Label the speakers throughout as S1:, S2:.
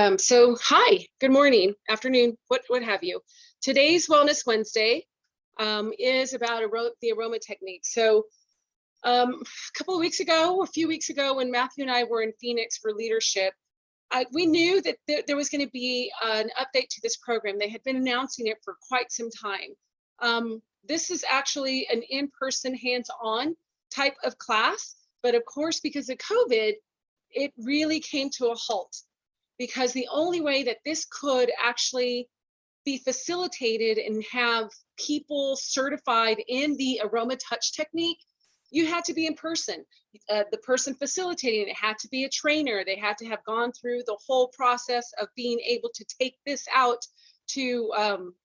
S1: Hi, good morning, afternoon, what have you. Today's Wellness Wednesday is about the aroma technique. A few weeks ago, when Matthew and I were in Phoenix for leadership, we knew that there was going to be an update to this program. They had been announcing it for quite some time. This is actually an in-person, hands-on type of class, but of course, because of COVID, it really came to a halt, because the only way that this could actually be facilitated and have people certified in the AromaTouch technique, you had to be in person. The person facilitating it had to be a trainer. They had to have gone through the whole process of being able to take this out to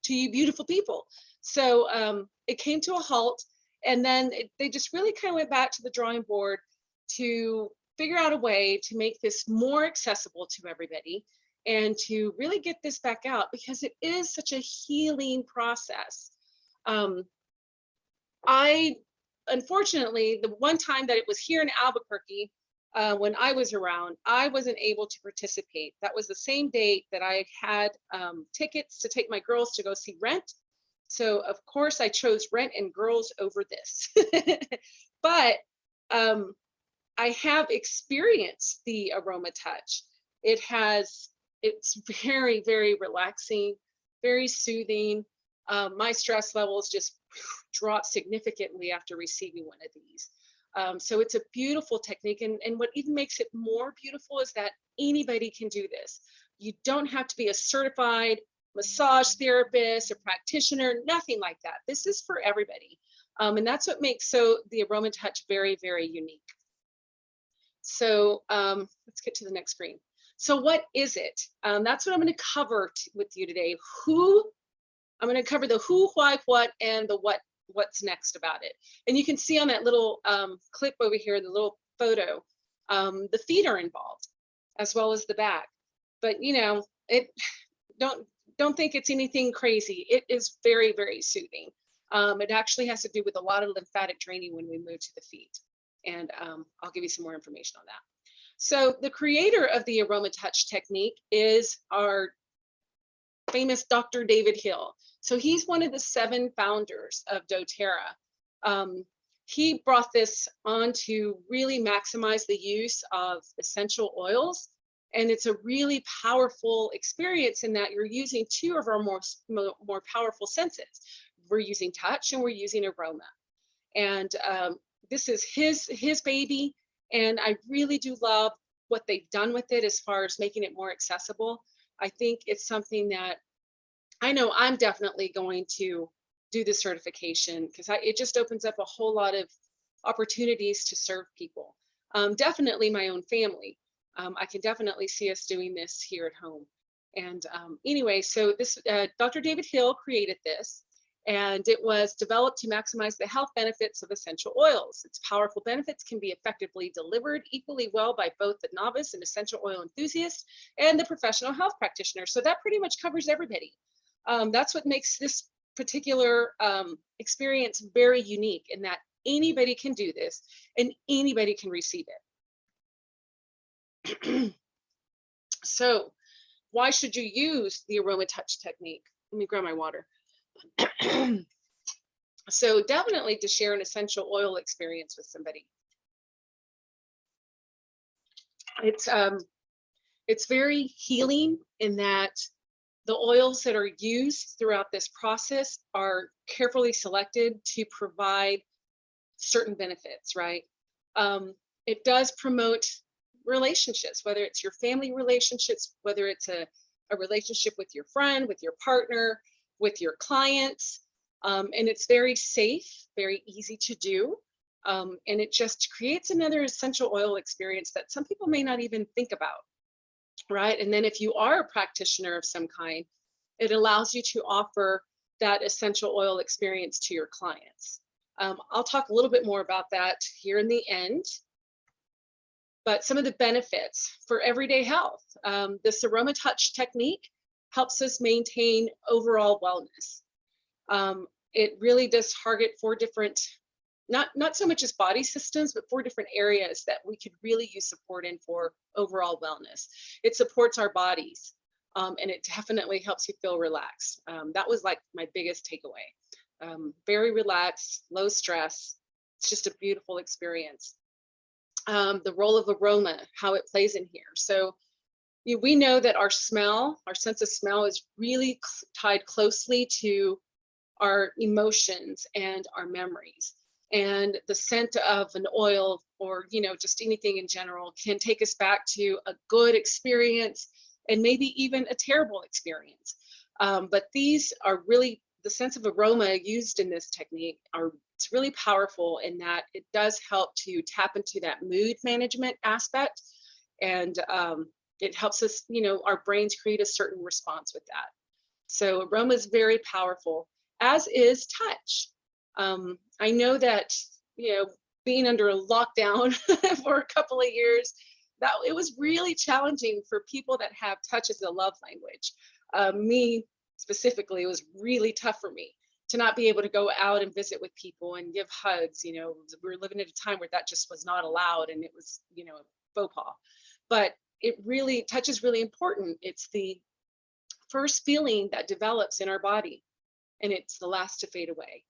S1: you beautiful people. So it came to a halt, and then they just really kind of went back to the drawing board to figure out a way to make this more accessible to everybody and to really get this back out, because it is such a healing process. Unfortunately, the one time that it was here in Albuquerque, when I was around, I wasn't able to participate. That was the same date that I had tickets to take my girls to go see Rent. So of course I chose Rent and Girls over this. But I have experienced the AromaTouch. It's very, very relaxing, very soothing. My stress levels just dropped significantly after receiving one of these. So it's a beautiful technique. And what even makes it more beautiful is that anybody can do this. You don't have to be a certified massage therapist, a practitioner, nothing like that. This is for everybody. And that's what makes the AromaTouch very, very unique. So let's get to the next screen. So what is it? That's what I'm going to cover with you today. I'm going to cover the who, why, what, and the what's next about it. And you can see on that little clip over here, the little photo, the feet are involved as well as the back. But don't think it's anything crazy. It is very, very soothing. It actually has to do with a lot of lymphatic draining when we move to the feet. And I'll give you some more information on that. So the creator of the AromaTouch technique is our famous Dr. David Hill. So he's one of the 7 founders of doTERRA. He brought this on to really maximize the use of essential oils. And it's a really powerful experience in that you're using 2 of our more powerful senses. We're using touch and we're using aroma. And this is his baby, and I really do love what they've done with it as far as making it more accessible. I think it's something that I know I'm definitely going to do the certification, because it just opens up a whole lot of opportunities to serve people. Definitely my own family. I can definitely see us doing this here at home. And anyway, so this Dr. David Hill created this. And it was developed to maximize the health benefits of essential oils. Its powerful benefits can be effectively delivered equally well by both the novice and essential oil enthusiast and the professional health practitioner. So that pretty much covers everybody. That's what makes this particular experience very unique, in that anybody can do this and anybody can receive it. So why should you use the AromaTouch technique? Let me grab my water. So definitely to share an essential oil experience with somebody. It's very healing in that the oils that are used throughout this process are carefully selected to provide certain benefits, right? It does promote relationships, whether it's your family relationships, whether it's a relationship with your friend, with your partner, with your clients, and it's very safe, very easy to do, and it just creates another essential oil experience that some people may not even think about, right? And then if you are a practitioner of some kind, it allows you to offer that essential oil experience to your clients. I'll talk a little bit more about that here in the end. But some of the benefits for everyday health, this AromaTouch technique helps us maintain overall wellness. It really does target 4 different not so much as body systems, but 4 different areas that we could really use support in for overall wellness. It supports our bodies, and it definitely helps you feel relaxed. That was like my biggest takeaway. Very relaxed, low stress. It's just a beautiful experience. The role of aroma, how it plays in here. So we know that our sense of smell is really tied closely to our emotions and our memories. And the scent of an oil, or just anything in general, can take us back to a good experience and maybe even a terrible experience. But these are really, the sense of aroma used in this technique it's really powerful in that it does help to tap into that mood management aspect. And it helps us, our brains create a certain response with that. So aroma is very powerful, as is touch. I know that, being under a lockdown for a couple of years, that it was really challenging for people that have touch as a love language. Me specifically, it was really tough for me to not be able to go out and visit with people and give hugs. We were living at a time where that just was not allowed, and it was, a faux pas. But touch is really important. It's the first feeling that develops in our body, and it's the last to fade away.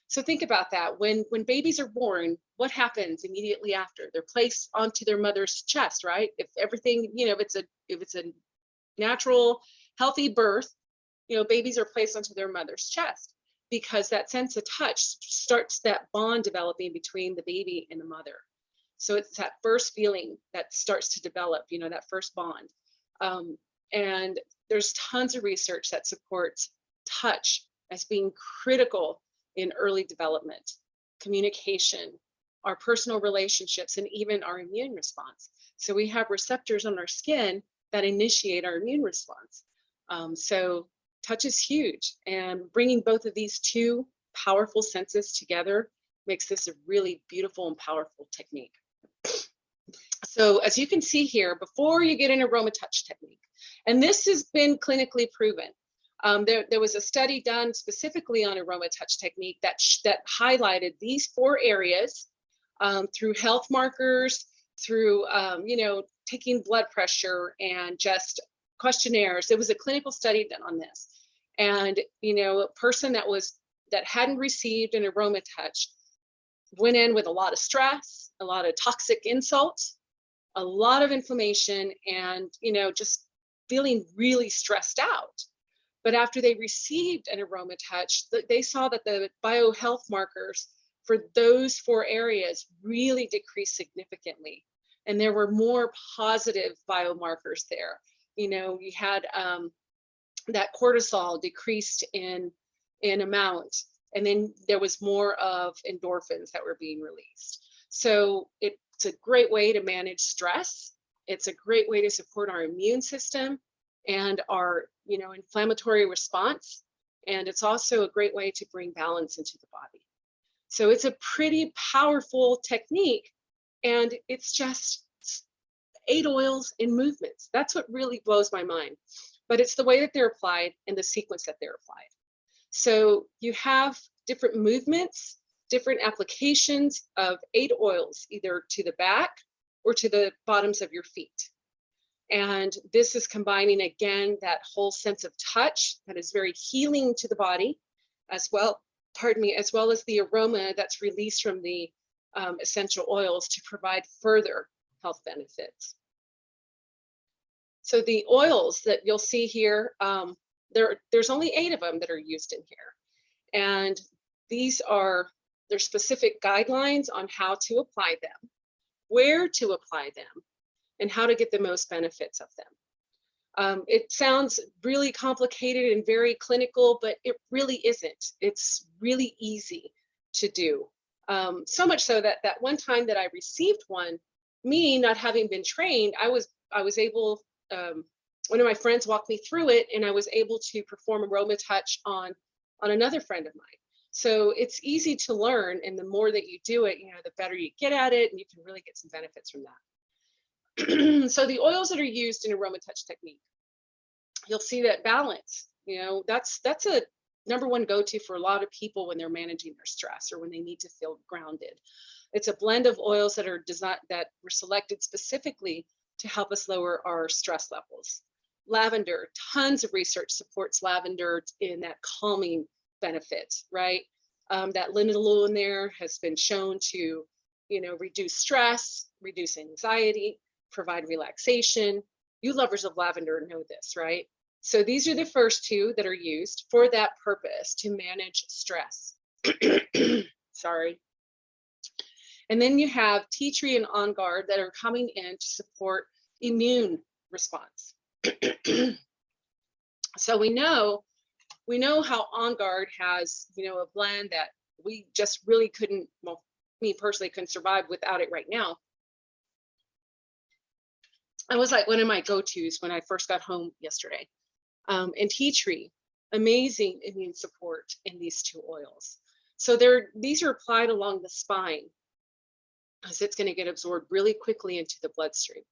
S1: So think about that. When babies are born, what happens immediately after? They're placed onto their mother's chest, right? If everything, if it's a natural, healthy birth, babies are placed onto their mother's chest, because that sense of touch starts that bond developing between the baby and the mother. So it's that first feeling that starts to develop, that first bond. And there's tons of research that supports touch as being critical in early development, communication, our personal relationships, and even our immune response. So we have receptors on our skin that initiate our immune response. So touch is huge, and bringing both of these two powerful senses together makes this a really beautiful and powerful technique. So as you can see here, before you get an AromaTouch technique, and this has been clinically proven, there was a study done specifically on AromaTouch technique that highlighted these 4 areas through health markers, through taking blood pressure and just questionnaires. There was a clinical study done on this, and a person that hadn't received an AromaTouch went in with a lot of stress, a lot of toxic insults, a lot of inflammation, and just feeling really stressed out. But after they received an AromaTouch, they saw that the biohealth markers for those 4 areas really decreased significantly, and there were more positive biomarkers there. You had that cortisol decreased in amount, and then there was more of endorphins that were being released. So it's a great way to manage stress. It's a great way to support our immune system and our inflammatory response. And it's also a great way to bring balance into the body. So it's a pretty powerful technique, and it's just 8 oils in movements. That's what really blows my mind. But it's the way that they're applied and the sequence that they're applied. So you have different movements, different applications of 8 oils, either to the back or to the bottoms of your feet. And this is combining, again, that whole sense of touch that is very healing to the body, as well as the aroma that's released from the essential oils to provide further health benefits. So the oils that you'll see here, there's only 8 of them that are used in here. And there's specific guidelines on how to apply them, where to apply them, and how to get the most benefits of them. It sounds really complicated and very clinical, but it really isn't. It's really easy to do. So much so that one time that I received one, me not having been trained, I was able, one of my friends walked me through it, and I was able to perform AromaTouch on another friend of mine. So it's easy to learn, and the more that you do it, the better you get at it, and you can really get some benefits from that. So the oils that are used in AromaTouch technique, you'll see that balance. That's a number one go-to for a lot of people when they're managing their stress or when they need to feel grounded. It's a blend of oils that are designed, that were selected specifically to help us lower our stress levels. Lavender, tons of research supports lavender in that calming benefit, right? That linalool in there has been shown to, reduce stress, reduce anxiety, provide relaxation. You lovers of lavender know this, right? So these are the first two that are used for that purpose, to manage stress. Sorry. And then you have tea tree and on guard that are coming in to support immune response. So we know how On Guard has, a blend that we just really couldn't, well, me personally couldn't survive without it right now. It was like one of my go-tos when I first got home yesterday. And tea tree, amazing immune support in these two oils. So these are applied along the spine, as it's going to get absorbed really quickly into the bloodstream.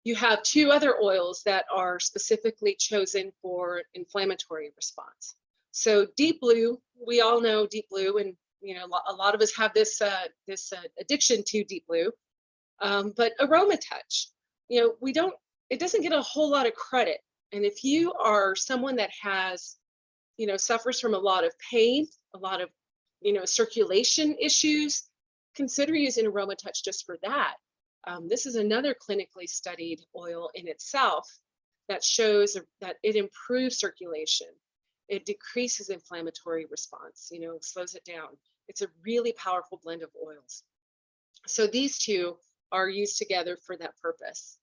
S1: You have two other oils that are specifically chosen for inflammatory response. So deep blue, we all know deep blue, and a lot of us have this addiction to deep blue. But AromaTouch, it doesn't get a whole lot of credit. And if you are someone that has, suffers from a lot of pain, a lot of, circulation issues, consider using AromaTouch just for that. This is another clinically studied oil in itself that shows that it improves circulation. It decreases inflammatory response, slows it down. It's a really powerful blend of oils. So these two are used together for that purpose.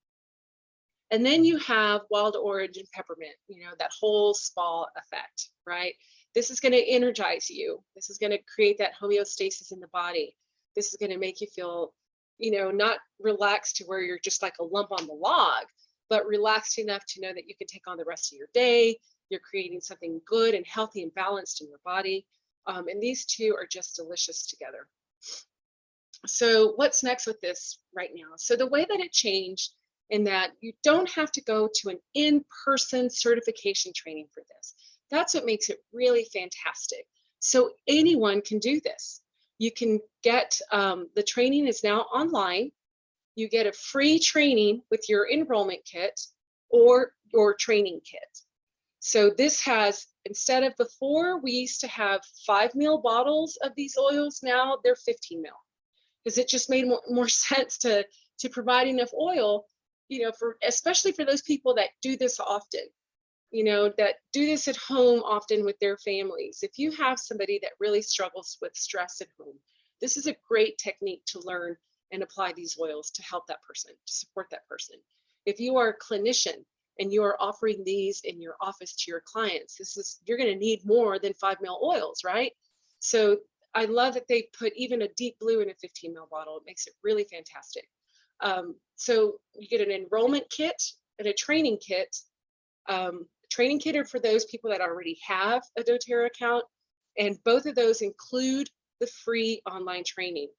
S1: And then you have wild orange and peppermint, that whole spa effect, right? This is going to energize you. This is going to create that homeostasis in the body. This is going to make you feel, not relaxed to where you're just like a lump on the log, but relaxed enough to know that you can take on the rest of your day. You're creating something good and healthy and balanced in your body. And these two are just delicious together. So what's next with this right now? So the way that it changed, in that you don't have to go to an in-person certification training for this. That's what makes it really fantastic. So anyone can do this. You can get, the training is now online. You get a free training with your enrollment kit or your training kit. So this has, instead of before, we used to have 5 ml bottles of these oils. Now they're 15 ml, because it just made more sense to provide enough oil, especially for those people that do this often, that do this at home often with their families. If you have somebody that really struggles with stress at home, this is a great technique to learn and apply these oils to help that person, to support that person. If you are a clinician and you are offering these in your office to your clients, you're going to need more than 5 ml oils, right? So I love that they put even a deep blue in a 15 ml bottle. It makes it really fantastic. So you get an enrollment kit and a training kit. Training kit are for those people that already have a doTERRA account, and both of those include the free online training.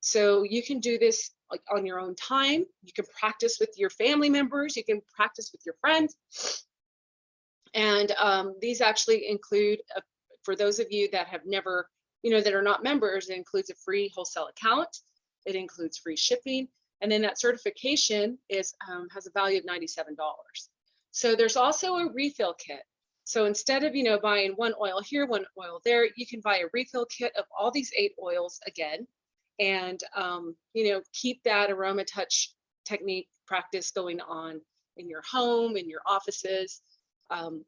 S1: So you can do this like on your own time. You can practice with your family members. You can practice with your friends. And these actually include, for those of you that have never, that are not members, it includes a free wholesale account. It includes free shipping. And then that certification has a value of $97. So there's also a refill kit. So instead of, buying one oil here, one oil there, you can buy a refill kit of all these 8 oils again, and, keep that AromaTouch technique practice going on in your home, in your offices,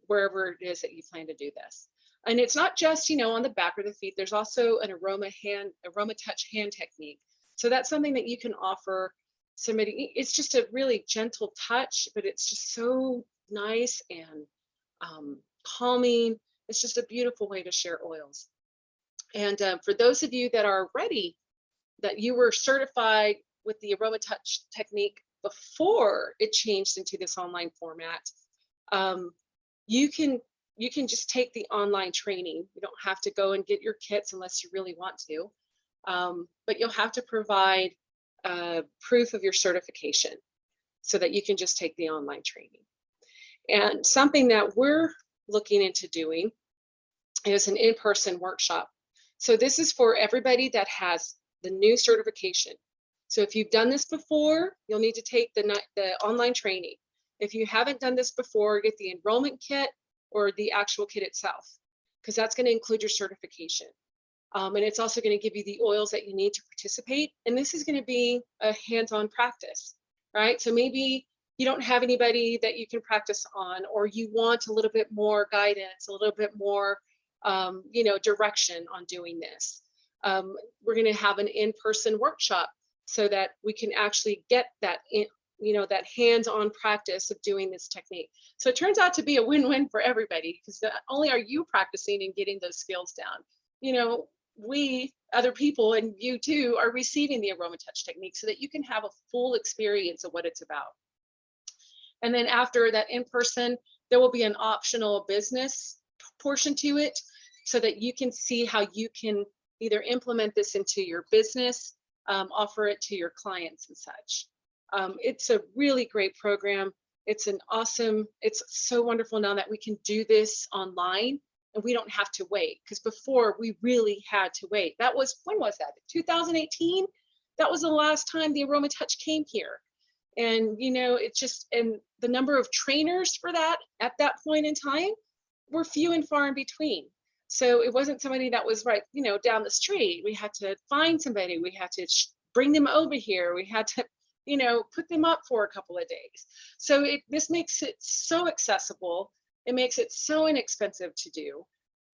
S1: wherever it is that you plan to do this. And it's not just, on the back or the feet. There's also an AromaTouch hand technique. So that's something that you can offer somebody. It's just a really gentle touch, but it's just so nice and calming. It's just a beautiful way to share oils. And for those of you that are ready, that you were certified with the AromaTouch technique before it changed into this online format, you can just take the online training. You don't have to go and get your kits unless you really want to, but you'll have to provide proof of your certification so that you can just take the online training. And something that we're looking into doing It was an in-person workshop. So this is for everybody that has the new certification. So if you've done this before, you'll need to take the online training. If you haven't done this before, get the enrollment kit or the actual kit itself, because that's going to include your certification. And it's also going to give you the oils that you need to participate. And this is going to be a hands-on practice, right? So maybe you don't have anybody that you can practice on, or you want a little bit more guidance, a little bit more, direction on doing this. We're going to have an in-person workshop so that we can actually get that that hands-on practice of doing this technique. So it turns out to be a win-win for everybody, because not only are you practicing and getting those skills down, we, other people, and you too, are receiving the AromaTouch technique so that you can have a full experience of what it's about. And then after that in-person, there will be an optional business portion to it so that you can see how you can either implement this into your business, offer it to your clients and such. It's a really great program. It's so wonderful now that we can do this online and we don't have to wait, because before we really had to wait. When was that? 2018? That was the last time the AromaTouch came here. And, and the number of trainers for that at that point in time were few and far in between. So it wasn't somebody that was right, down the street. We had to find somebody. We had to bring them over here. We had to, put them up for a couple of days. So this makes it so accessible. It makes it so inexpensive to do.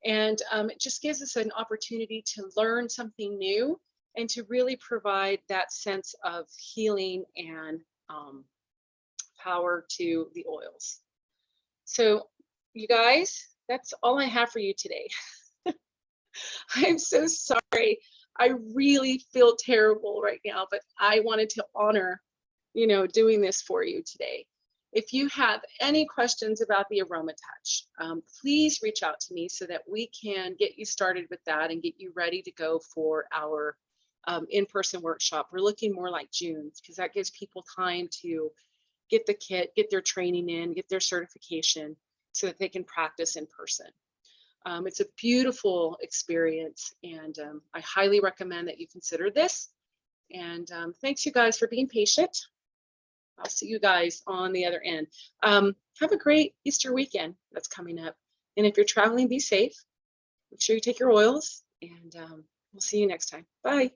S1: And it just gives us an opportunity to learn something new and to really provide that sense of healing and power to the oils. So you guys, that's all I have for you today. I'm so sorry. I really feel terrible right now, but I wanted to honor, doing this for you today. If you have any questions about the AromaTouch, please reach out to me so that we can get you started with that and get you ready to go for our in-person workshop. We're looking more like June, because that gives people time to get the kit, get their training in, get their certification so that they can practice in person. It's a beautiful experience, and I highly recommend that you consider this. And thanks you guys for being patient. I'll see you guys on the other end. Have a great Easter weekend that's coming up. And if you're traveling, be safe. Make sure you take your oils, and we'll see you next time. Bye.